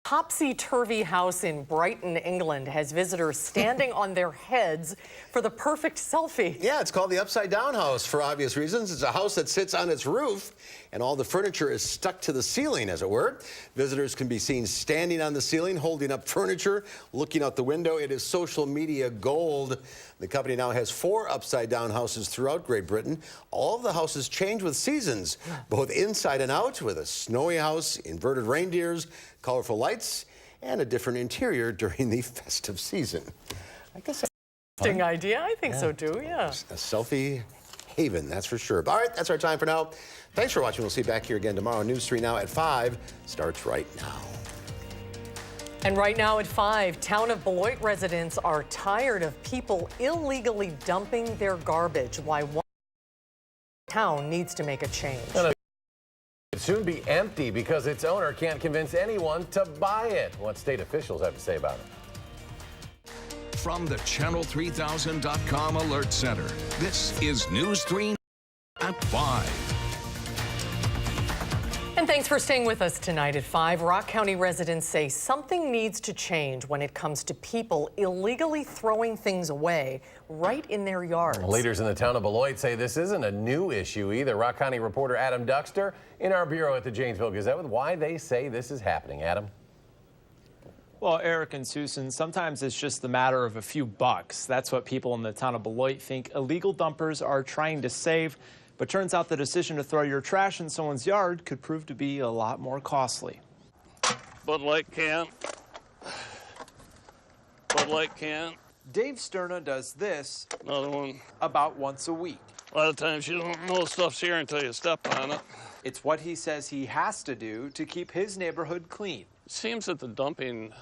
Topsy-turvy house in Brighton, England has visitors standing on their heads for the perfect selfie. Yeah, it's called the upside-down house for obvious reasons. It's a house that sits on its roof and all the furniture is stuck to the ceiling, as it were. Visitors can be seen standing on the ceiling, holding up furniture, looking out the window. It is social media gold. The company now has 4 upside-down houses throughout Great Britain. All of the houses change with seasons, both inside and out, with a snowy house, inverted reindeers, colorful lights, and a different interior during the festive season. I guess that's Interesting idea. I think so too, yeah. A selfie haven, that's for sure. All right, that's our time for now. Thanks for watching. We'll see you back here again tomorrow. News 3 Now at 5 starts right now. And right now at 5, town of Beloit residents are tired of people illegally dumping their garbage. Why one town needs to make a change. It'll soon be empty because its owner can't convince anyone to buy it. What state officials have to say about it? From the Channel3000.com Alert Center, this is News 3 at 5. And thanks for staying with us tonight at 5. Rock County residents say something needs to change when it comes to people illegally throwing things away right in their yards. Leaders in the town of Beloit say this isn't a new issue either. Rock County reporter Adam Duxter in our bureau at the Janesville Gazette with why they say this is happening. Adam? Well, Eric and Susan, sometimes it's just the matter of a few bucks. That's what people in the town of Beloit think illegal dumpers are trying to save. But turns out the decision to throw your trash in someone's yard could prove to be a lot more costly. Bud Light can. Bud Light can. Dave Sterna does this Another one. about once a week. A lot of times you don't know stuff's here until you step on it. It's what he says he has to do to keep his neighborhood clean. It seems that the dumping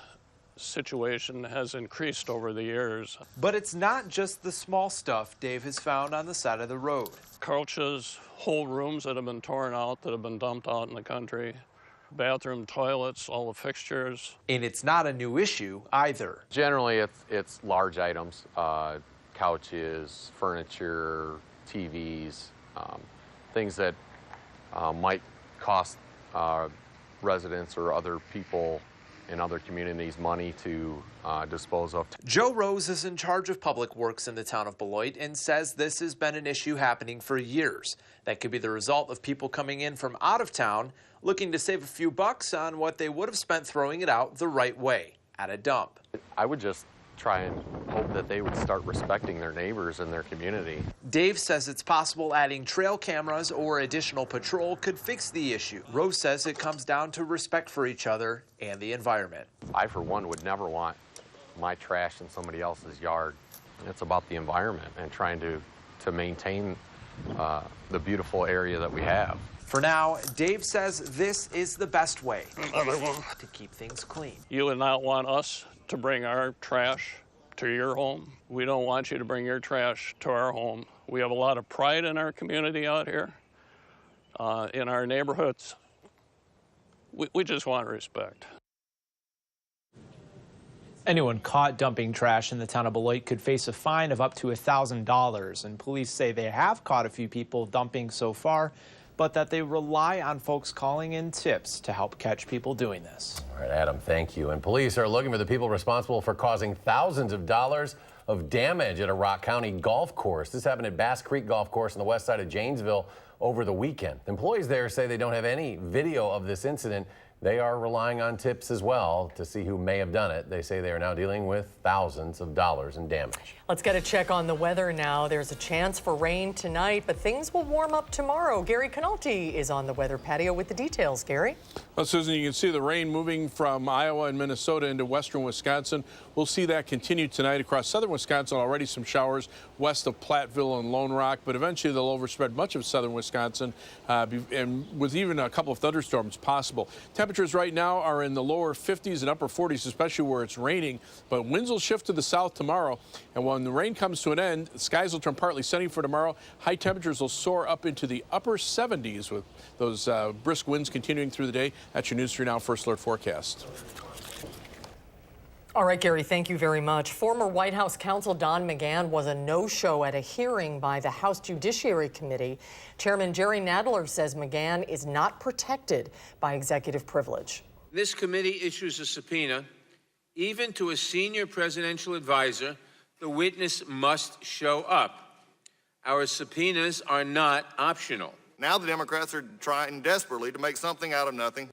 situation has increased over the years. But it's not just the small stuff Dave has found on the side of the road. Couches, whole rooms that have been torn out, that have been dumped out in the country. Bathroom, toilets, all the fixtures. And it's not a new issue either. Generally, it's large items, couches, furniture, TVs, things that might cost residents or other people in other communities money to dispose of. Joe Rose is in charge of public works in the town of Beloit and says this has been an issue happening for years. That could be the result of people coming in from out of town looking to save a few bucks on what they would have spent throwing it out the right way, at a dump. I would just try and hope that they would start respecting their neighbors and their community. Dave says it's possible adding trail cameras or additional patrol could fix the issue. Rose says it comes down to respect for each other and the environment. I, for one, would never want my trash in somebody else's yard. It's about the environment and trying to maintain the beautiful area that we have. For now, Dave says this is the best way Another one. to keep things clean. You would not want us to bring our trash to your home. We don't want you to bring your trash to our home. We have a lot of pride in our community out here, in our neighborhoods. We just want respect. Anyone caught dumping trash in the town of Beloit could face a fine of up to $1,000, and police say they have caught a few people dumping so far, but that they rely on folks calling in tips to help catch people doing this. All right, Adam, thank you. And police are looking for the people responsible for causing thousands of dollars of damage at a Rock County golf course. This happened at Bass Creek Golf Course on the west side of Janesville over the weekend. Employees there say they don't have any video of this incident. They are relying on tips as well to see who may have done it. They say they are now dealing with thousands of dollars in damage. Let's get a check on the weather now. There's a chance for rain tonight, but things will warm up tomorrow. Gary Canalti is on the weather patio with the details. Gary? Well, Susan, you can see the rain moving from Iowa and Minnesota into western Wisconsin. We'll see that continue tonight across southern Wisconsin. Already some showers west of Platteville and Lone Rock, but eventually they'll overspread much of southern Wisconsin, and with even a couple of thunderstorms possible. Temperatures right now are in the lower 50s and upper 40s, especially where it's raining, but winds will shift to the south tomorrow. And when the rain comes to an end, the skies will turn partly sunny for tomorrow. High temperatures will soar up into the upper 70s with those brisk winds continuing through the day. That's your News 3 Now First Alert forecast. All right, Gary, thank you very much. Former White House counsel Don McGahn was a no-show at a hearing by the House Judiciary Committee. Chairman Jerry Nadler says McGahn is not protected by executive privilege. this committee issues a subpoena, even to a senior presidential advisor, the witness must show up. Our subpoenas are not optional. Now the Democrats are trying desperately to make something out of nothing.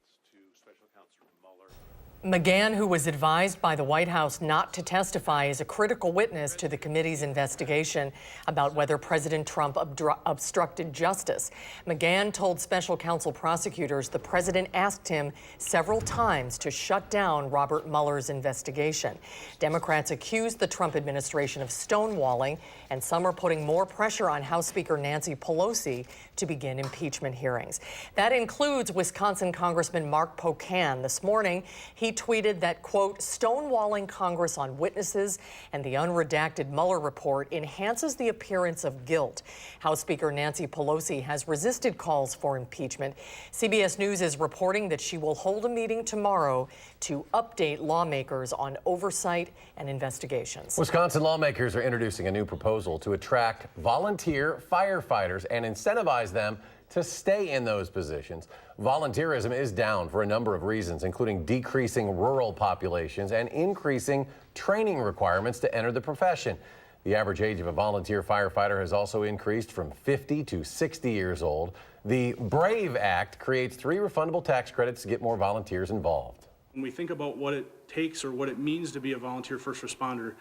McGahn, who was advised by the White House not to testify, is a critical witness to the committee's investigation about whether President Trump obstructed justice. McGahn told special counsel prosecutors the president asked him several times to shut down Robert Mueller's investigation. Democrats accused the Trump administration of stonewalling, and some are putting more pressure on House Speaker Nancy Pelosi to begin impeachment hearings. That includes Wisconsin Congressman Mark Pocan. This morning, he tweeted that, quote, stonewalling Congress on witnesses and the unredacted Mueller report enhances the appearance of guilt. House Speaker Nancy Pelosi has resisted calls for impeachment. CBS News is reporting that she will hold a meeting tomorrow to update lawmakers on oversight and investigations. Wisconsin lawmakers are introducing a new proposal to attract volunteer firefighters and incentivize them to stay in those positions. Volunteerism is down for a number of reasons, including decreasing rural populations and increasing training requirements to enter the profession. The average age of a volunteer firefighter has also increased from 50 to 60 years old. The BRAVE Act creates 3 refundable tax credits to get more volunteers involved. When we think about what it takes or what it means to be a volunteer first responder,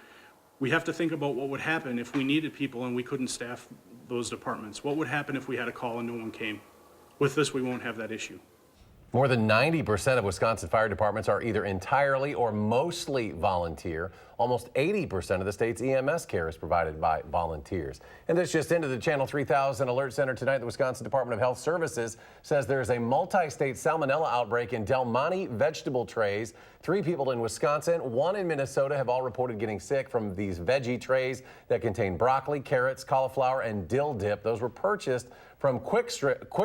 we have to think about what would happen if we needed people and we couldn't staff those departments. What would happen if we had a call and no one came? With this, we won't have that issue. More than 90% of Wisconsin fire departments are either entirely or mostly volunteer. Almost 80% of the state's EMS care is provided by volunteers. And this just into the Channel 3000 Alert Center tonight. The Wisconsin Department of Health Services says there's a multi-state salmonella outbreak in Del Monte vegetable trays. 3 people in Wisconsin, 1 in Minnesota have all reported getting sick from these veggie trays that contain broccoli, carrots, cauliflower, and dill dip. Those were purchased from Quick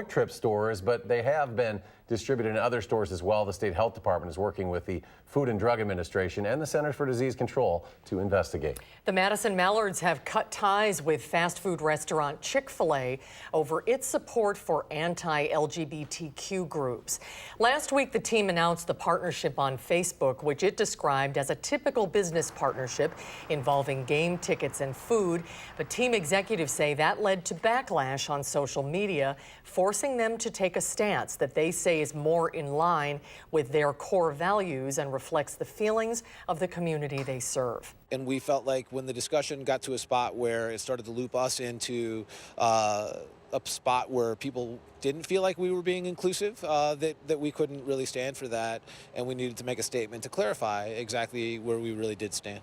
Trip stores, but they have been distributed in other stores as well. The state health department is working with the Food and Drug Administration and the Centers for Disease Control to investigate. The Madison Mallards have cut ties with fast food restaurant Chick-fil-A over its support for anti-LGBTQ groups. Last week, the team announced the partnership on Facebook, which it described as a typical business partnership involving game tickets and food. But team executives say that led to backlash on social media, forcing them to take a stance that they say is more in line with their core values and reflects the feelings of the community they serve. And we felt like when the discussion got to a spot where it started to loop us into a spot where people didn't feel like we were being inclusive, that we couldn't really stand for that, and we needed to make a statement to clarify exactly where we really did stand.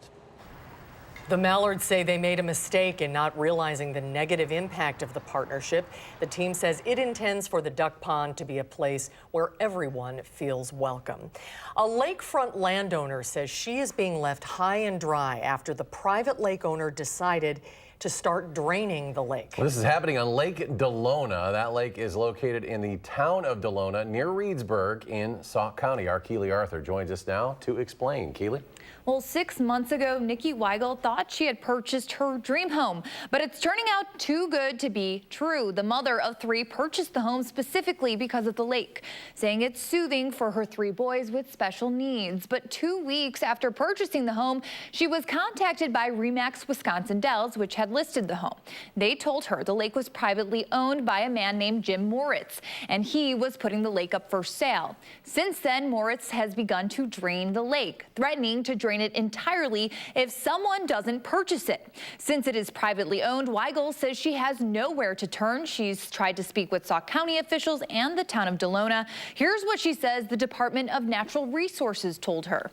The Mallards say they made a mistake in not realizing the negative impact of the partnership. The team says it intends for the duck pond to be a place where everyone feels welcome. A lakefront landowner says she is being left high and dry after the private lake owner decided to start draining the lake. Well, this is happening on Lake Delona. That lake is located in the town of Delona near Reedsburg in Sauk County. Our Keely Arthur joins us now to explain. Keely? Well, 6 months ago, Nikki Weigel thought she had purchased her dream home, but it's turning out too good to be true. The mother of 3 purchased the home specifically because of the lake, saying it's soothing for her 3 boys with special needs. But 2 weeks after purchasing the home, she was contacted by RE/MAX Wisconsin Dells, which had listed the home. They told her the lake was privately owned by a man named Jim Moritz, and he was putting the lake up for sale. Since then, Moritz has begun to drain the lake, threatening to drain it entirely if someone doesn't purchase it. Since it is privately owned, Weigel says she has nowhere to turn. She's tried to speak with Sauk County officials and the town of Delona. Here's what she says the Department of Natural Resources told her.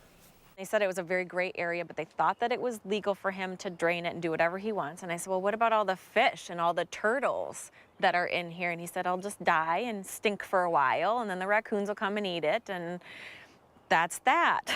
They said it was a very gray area, but they thought that it was legal for him to drain it and do whatever he wants. And I said, well, what about all the fish and all the turtles that are in here? And he said, I'll just die and stink for a while, and then the raccoons will come and eat it, and that's that.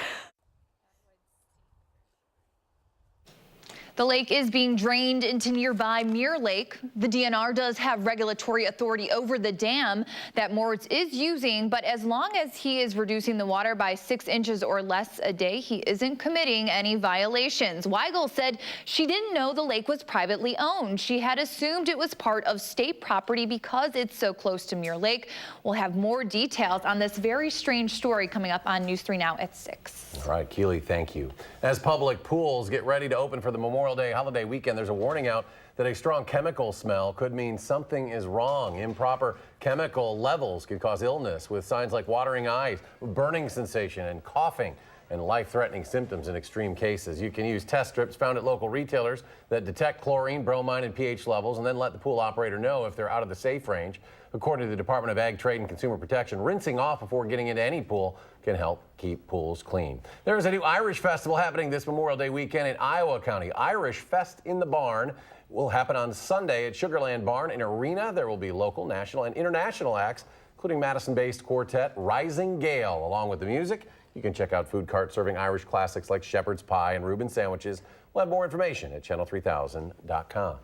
The lake is being drained into nearby Mirror Lake. The DNR does have regulatory authority over the dam that Moritz is using, but as long as he is reducing the water by 6 inches or less a day, he isn't committing any violations. Weigel said she didn't know the lake was privately owned. She had assumed it was part of state property because it's so close to Mirror Lake. We'll have more details on this very strange story coming up on News 3 Now at 6. All right, Keely, thank you. As public pools get ready to open for the Memorial Day holiday weekend, there's a warning out that a strong chemical smell could mean something is wrong. Improper chemical levels could cause illness with signs like watering eyes, burning sensation, and coughing, and life-threatening symptoms in extreme cases. You can use test strips found at local retailers that detect chlorine, bromine, and pH levels, and then let the pool operator know if they're out of the safe range. According to the Department of Ag, Trade, and Consumer Protection, rinsing off before getting into any pool can help keep pools clean. There is a new Irish festival happening this Memorial Day weekend in Iowa County. Irish Fest in the Barn will happen on Sunday at Sugarland Barn and Arena. There will be local, national, and international acts, including Madison-based quartet Rising Gale. Along with the music, you can check out food carts serving Irish classics like shepherd's pie and Reuben sandwiches. We'll have more information at channel3000.com.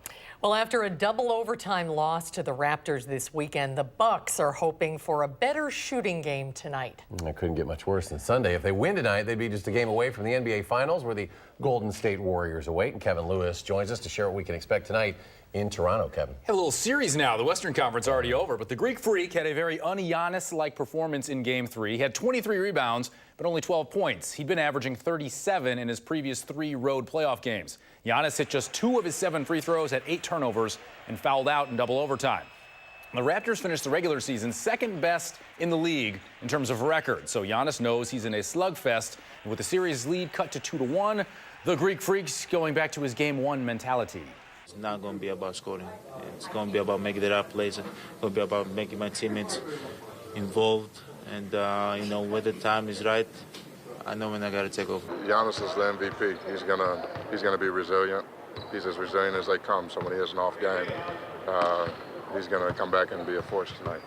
Well, after a double overtime loss to the Raptors this weekend, the Bucks are hoping for a better shooting game tonight. It couldn't get much worse than Sunday. If they win tonight, they'd be just a game away from the NBA Finals, where the Golden State Warriors await. And Kevin Lewis joins us to share what we can expect tonight in Toronto. Kevin. Have a little series now. The Western Conference already over, but the Greek Freak had a very un-Giannis-like performance in Game 3. He had 23 rebounds, but only 12 points. He'd been averaging 37 in his previous 3 road playoff games. Giannis hit just 2 of his 7 free throws, had 8 turnovers, and fouled out in double overtime. The Raptors finished the regular season second best in the league in terms of record, so Giannis knows he's in a slugfest. And with the series lead cut to 2-1, the Greek Freak's going back to his Game 1 mentality. It's not going to be about scoring. It's going to be about making the right plays. It's going to be about making my teammates involved. And, when the time is right, I know when I got to take over. Giannis is the MVP. He's gonna be resilient. He's as resilient as they come. So when he has an off game, he's going to come back and be a force tonight.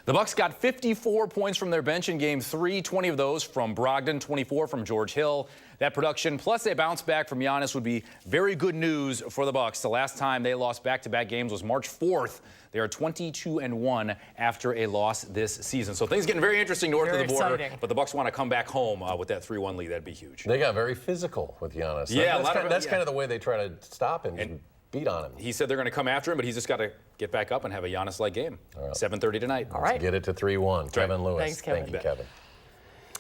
The Bucks got 54 points from their bench in Game 3, 20 of those from Brogdon, 24 from George Hill. That production, plus a bounce back from Giannis, would be very good news for the Bucks. The last time they lost back-to-back games was March 4th. They are 22-1 after a loss this season. So things getting very interesting north of the border. Exciting. But the Bucks want to come back home with that 3-1 lead. That'd be huge. They got very physical with Giannis. Yeah, that's kind of the way they try to stop him and beat on him. He said they're going to come after him, but he's just got to get back up and have a Giannis-like game. 7:30 tonight. All right. Get it to 3-1. Kevin Lewis. Thanks, Kevin. Thank you, Kevin.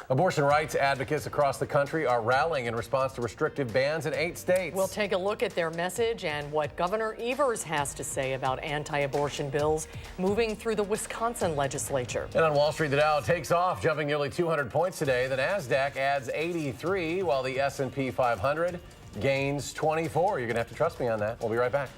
Abortion rights advocates across the country are rallying in response to restrictive bans in 8 states. We'll take a look at their message and what Governor Evers has to say about anti-abortion bills moving through the Wisconsin legislature. And on Wall Street, the Dow takes off, jumping nearly 200 points today. The NASDAQ adds 83, while the S&P 500 gains 24. You're going to have to trust me on that. We'll be right back.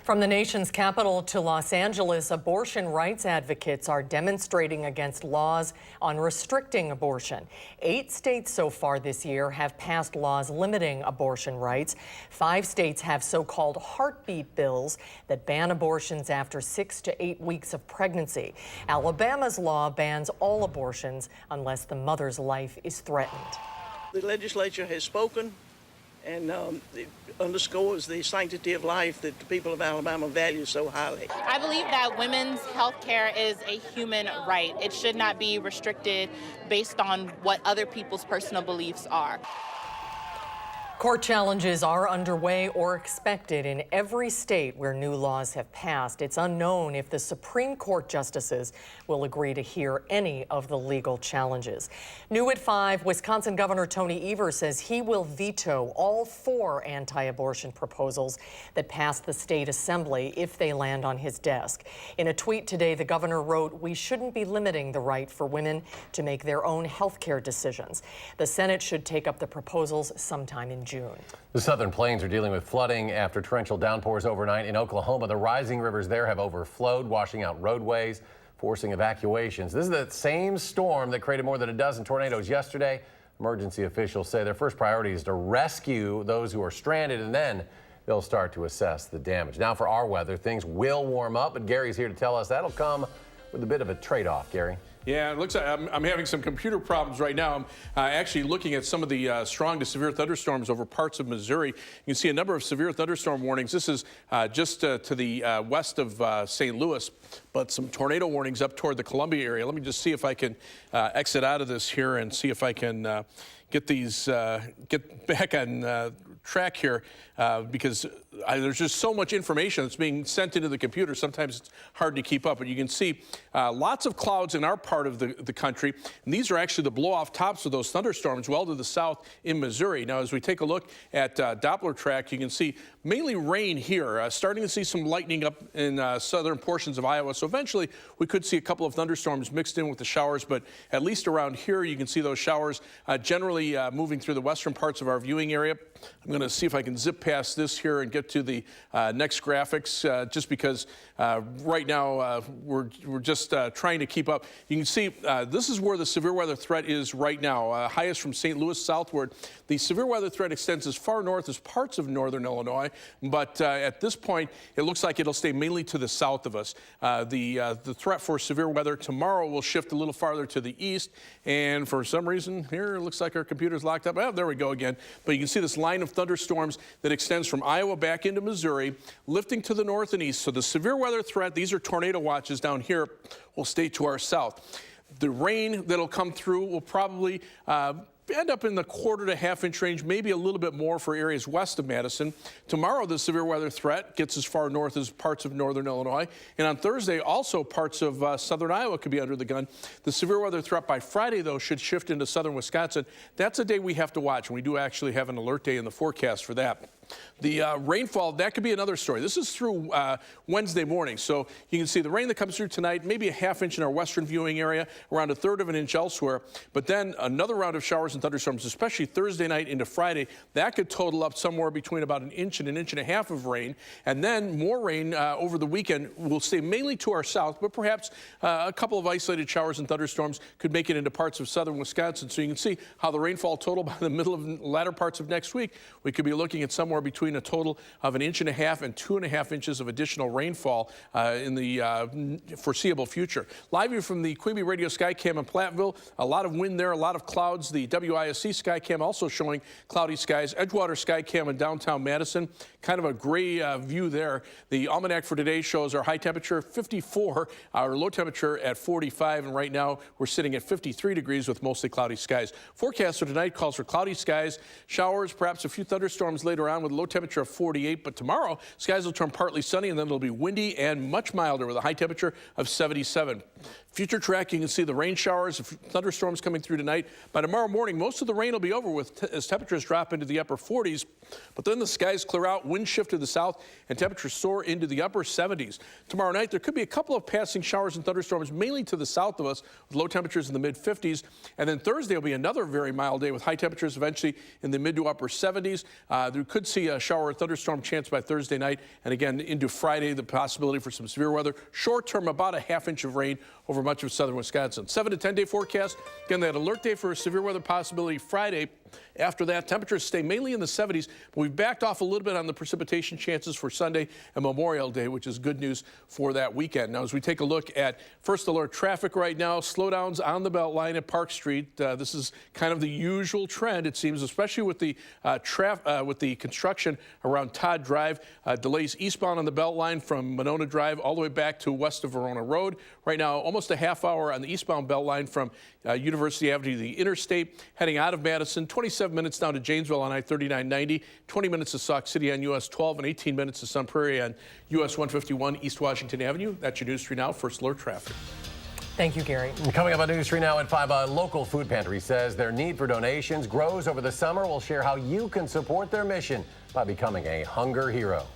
From the nation's capital to Los Angeles, abortion rights advocates are demonstrating against laws on restricting abortion. 8 states so far this year have passed laws limiting abortion rights. 5 states have so-called heartbeat bills that ban abortions after 6 to 8 weeks of pregnancy. Alabama's law bans all abortions unless the mother's life is threatened. The legislature has spoken, and it underscores the sanctity of life that the people of Alabama value so highly. I believe that women's health care is a human right. It should not be restricted based on what other people's personal beliefs are. Court challenges are underway or expected in every state where new laws have passed. It's unknown if the Supreme Court justices will agree to hear any of the legal challenges. New at 5, Wisconsin Governor Tony Evers says he will veto all 4 anti-abortion proposals that passed the state assembly if they land on his desk. In a tweet today, the governor wrote, "We shouldn't be limiting the right for women to make their own health care decisions." The Senate should take up the proposals sometime in June. The Southern Plains are dealing with flooding after torrential downpours overnight in Oklahoma. The rising rivers there have overflowed, washing out roadways, forcing evacuations. This is the same storm that created more than a dozen tornadoes yesterday. Emergency officials say their first priority is to rescue those who are stranded, and then they'll start to assess the damage. Now for our weather, things will warm up, but Gary's here to tell us that'll come with a bit of a trade-off, Gary. Yeah, it looks like I'm having some computer problems right now. I'm actually looking at some of the strong to severe thunderstorms over parts of Missouri. You can see a number of severe thunderstorm warnings. This is just to the west of St. Louis, but some tornado warnings up toward the Columbia area. Let me just see if I can exit out of this here and see if I can get back on track here because there's just so much information that's being sent into the computer. Sometimes it's hard to keep up, but you can see lots of clouds in our part of the country. And these are actually the blow-off tops of those thunderstorms well to the south in Missouri. Now, as we take a look at Doppler track, you can see mainly rain here, starting to see some lightning up in southern portions of Iowa. So eventually we could see a couple of thunderstorms mixed in with the showers, but at least around here you can see those showers generally moving through the western parts of our viewing area. I'm going to see if I can zip past this here and get to the next graphics, just because right now we're just trying to keep up. You can see this is where the severe weather threat is right now, highest from St. Louis southward. The severe weather threat extends as far north as parts of northern Illinois, but at this point it looks like it'll stay mainly to the south of us. The threat for severe weather tomorrow will shift a little farther to the east, and for some reason here it looks like our computer's locked up. Oh, there we go again. But you can see this line of thunderstorms that extends from Iowa back into Missouri, lifting to the north and east. So the severe weather threat, these are tornado watches down here, will stay to our south. The rain that'll come through will probably end up in the 1/4 to 1/2 inch range, maybe a little bit more for areas west of Madison. Tomorrow, the severe weather threat gets as far north as parts of northern Illinois. And on Thursday, also parts of southern Iowa could be under the gun. The severe weather threat by Friday, though, should shift into southern Wisconsin. That's a day we have to watch, and we do actually have an alert day in the forecast for that. The rainfall, that could be another story. This is through Wednesday morning. So you can see the rain that comes through tonight, maybe a 1/2 inch in our western viewing area, around 1/3 of an inch elsewhere. But then another round of showers and thunderstorms, especially Thursday night into Friday. That could total up somewhere between about 1 inch and 1.5 inches of rain. And then more rain over the weekend will stay mainly to our south, but perhaps a couple of isolated showers and thunderstorms could make it into parts of southern Wisconsin. So you can see how the rainfall total by the middle of the latter parts of next week, we could be looking at somewhere between a total of 1.5 inches and 2.5 inches of additional rainfall in the foreseeable future. Live view from the Quebe Radio Skycam in Platteville. A lot of wind there, a lot of clouds. The WISC Skycam also showing cloudy skies. Edgewater Skycam in downtown Madison. Kind of a gray view there. The almanac for today shows our high temperature 54, our low temperature at 45, and right now we're sitting at 53 degrees with mostly cloudy skies. Forecast for tonight calls for cloudy skies, showers, perhaps a few thunderstorms later on. with a low temperature of 48, but tomorrow skies will turn partly sunny and then it'll be windy and much milder with a high temperature of 77. Future track, you can see the rain showers, thunderstorms coming through tonight. By tomorrow morning, most of the rain will be over with as temperatures drop into the upper 40s, but then the skies clear out, winds shift to the south, and temperatures soar into the upper 70s. Tomorrow night, there could be a couple of passing showers and thunderstorms, mainly to the south of us, with low temperatures in the mid-50s. And then Thursday will be another very mild day with high temperatures eventually in the mid to upper 70s. There could see a shower or thunderstorm chance by Thursday night, and again into Friday, the possibility for some severe weather. Short term, about a half inch of rain over much of southern Wisconsin. 7 to 10 day forecast. Again, that alert day for a severe weather possibility Friday. After that, temperatures stay mainly in the 70s, but we've backed off a little bit on the precipitation chances for Sunday and Memorial Day, which is good news for that weekend. Now, as we take a look at first alert traffic right now, slowdowns on the Beltline at Park Street. This is kind of the usual trend, it seems, especially with the construction around Todd Drive. Delays eastbound on the Beltline from Monona Drive all the way back to west of Verona Road. Right now, almost a half hour on the eastbound Beltline from University Avenue to the interstate. Heading out of Madison, 27 minutes down to Janesville on I-3990, 20 minutes to Sauk City on US 12, and 18 minutes to Sun Prairie on US 151 East Washington Avenue. That's your News 3 Now First Alert Traffic. Thank you, Gary. Coming up on News 3 Now at 5, a local food pantry says their need for donations grows over the summer. We'll share how you can support their mission by becoming a hunger hero.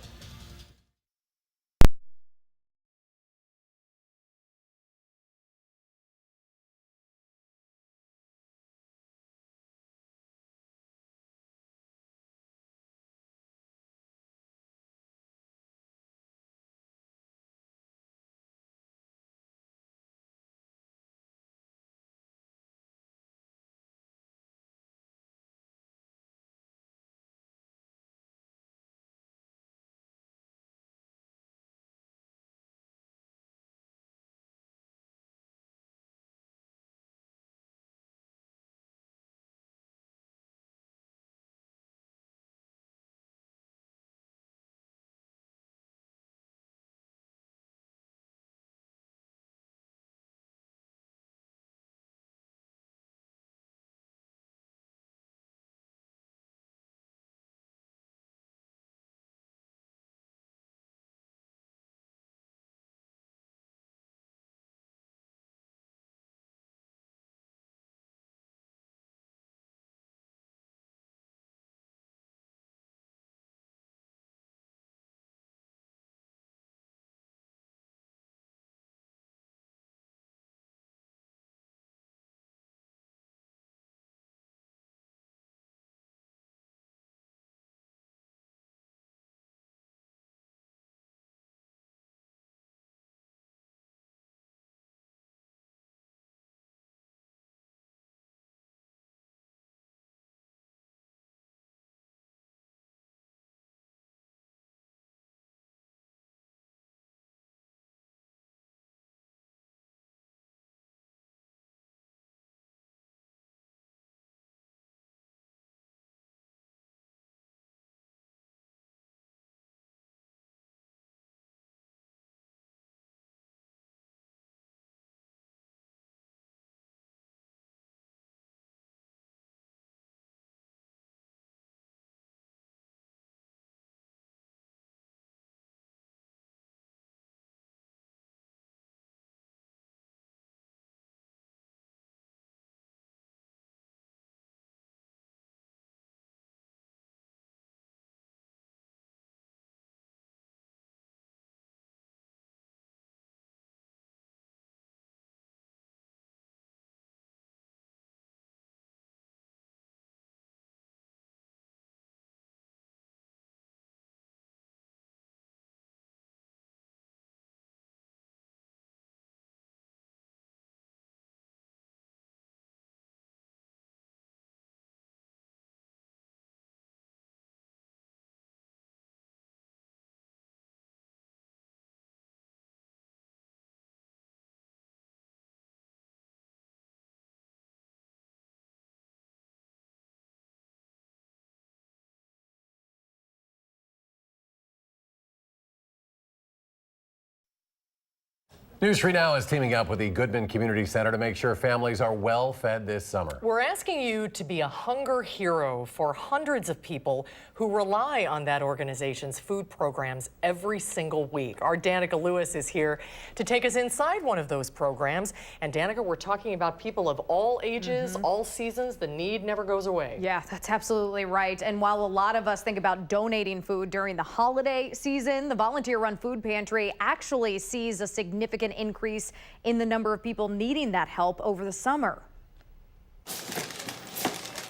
News 3 Now is teaming up with the Goodman Community Center to make sure families are well fed this summer. We're asking you to be a hunger hero for hundreds of people who rely on that organization's food programs every single week. Our Danica Lewis is here to take us inside one of those programs. And Danica, we're talking about people of all ages, all seasons. The need never goes away. Yeah, that's absolutely right. And while a lot of us think about donating food during the holiday season, the volunteer-run food pantry actually sees a significant increase in the number of people needing that help over the summer.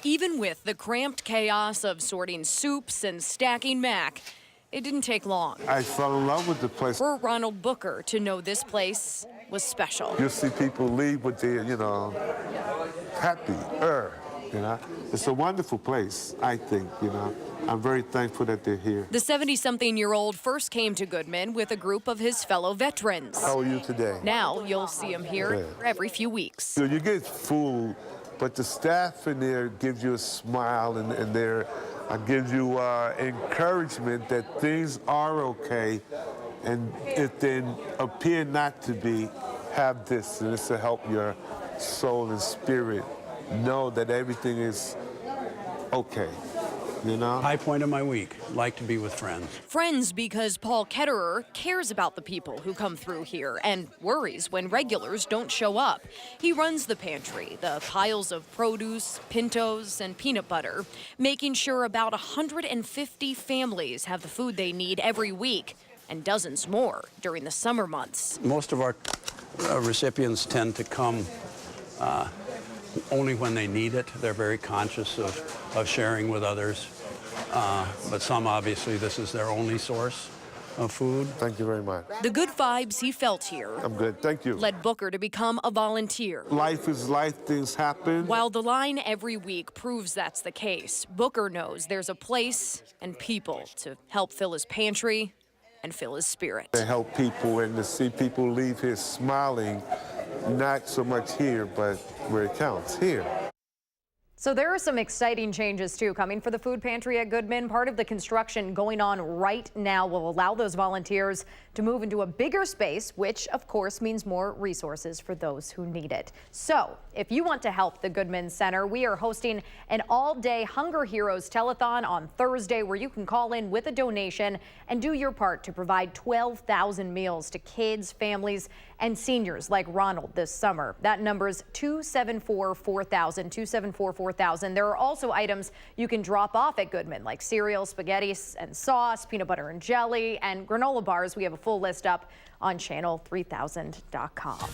Even with the cramped chaos of sorting soups and stacking mac, it didn't take long. I fell in love with the place. For Ronald Booker to know this place was special. You'll see people leave with their, happy, It's a wonderful place, I think, I'm very thankful that they're here. The 70-something-year-old first came to Goodman with a group of his fellow veterans. How are you today? Now you'll see him here every few weeks. So you get food, but the staff in there gives you a smile and they're gives you encouragement that things are okay, and if they appear not to be, have this, and it's to help your soul and spirit know that everything is okay. High point of my week, like to be with friends. Friends because Paul Ketterer cares about the people who come through here and worries when regulars don't show up. He runs the pantry, the piles of produce, pintos, and peanut butter, making sure about 150 families have the food they need every week, and dozens more during the summer months. Most of our recipients tend to come only when they need it. They're very conscious of sharing with others. But some, obviously, this is their only source of food. Thank you very much. The good vibes he felt here I'm good, thank you. led Booker to become a volunteer. Life is life, things happen. While the line every week proves that's the case, Booker knows there's a place and people to help fill his pantry and fill his spirit. To help people and to see people leave here smiling, not so much here, but where it counts, here. So there are some exciting changes, too, coming for the food pantry at Goodman. Part of the construction going on right now will allow those volunteers to move into a bigger space, which, of course, means more resources for those who need it. So if you want to help the Goodman Center, we are hosting an all-day Hunger Heroes Telethon on Thursday, where you can call in with a donation and do your part to provide 12,000 meals to kids, families, and seniors like Ronald this summer. That number is 274-4000, 274-4000. There are also items you can drop off at Goodman, like cereal, spaghetti and sauce, peanut butter and jelly, and granola bars. We have a full list up on channel3000.com.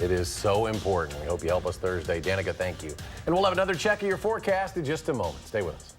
It is so important. We hope you help us Thursday. Danica, thank you. And we'll have another check of your forecast in just a moment. Stay with us.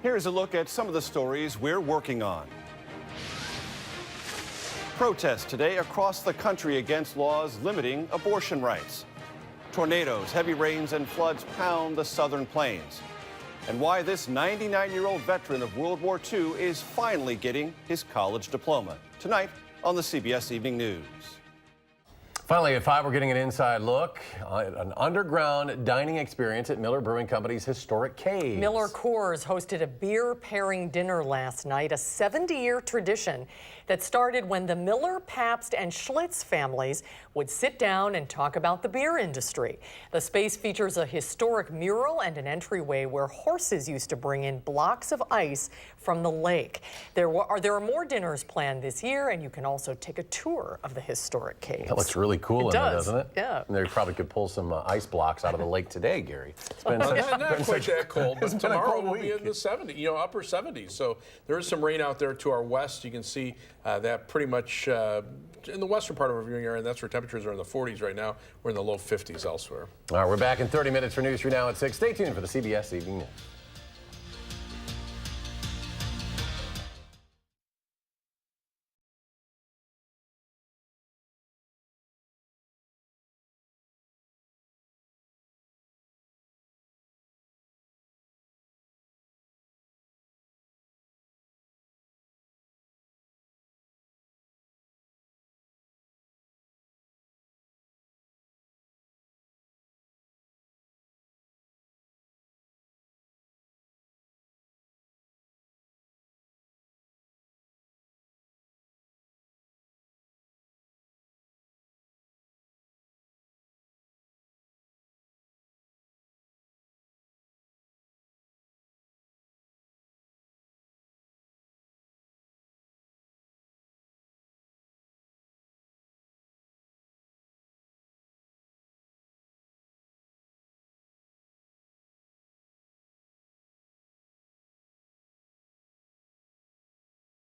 Here's a look at some of the stories we're working on. Protests today across the country against laws limiting abortion rights. Tornadoes, heavy rains, and floods pound the southern plains. And why this 99-year-old veteran of World War II is finally getting his college diploma. Tonight on the CBS Evening News. Finally, at 5, we're getting an inside look at an underground dining experience at Miller Brewing Company's historic caves. Miller Coors hosted a beer pairing dinner last night, a 70-year tradition that started when the Miller, Pabst, and Schlitz families would sit down and talk about the beer industry. The space features a historic mural and an entryway where horses used to bring in blocks of ice from the lake. There are more dinners planned this year, and you can also take a tour of the historic caves. That looks really cool in there, doesn't it? Yeah. And they probably could pull some ice blocks out of the lake today, Gary. It's been not quite that cold, but tomorrow will be in week. the 70s, upper 70s. So there is some rain out there to our west. You can see that pretty much in the western part of our viewing area, and that's where temperatures are in the 40s right now. We're in the low 50s elsewhere. All right, we're back in 30 minutes for News 3 Now at 6. Stay tuned for the CBS Evening News.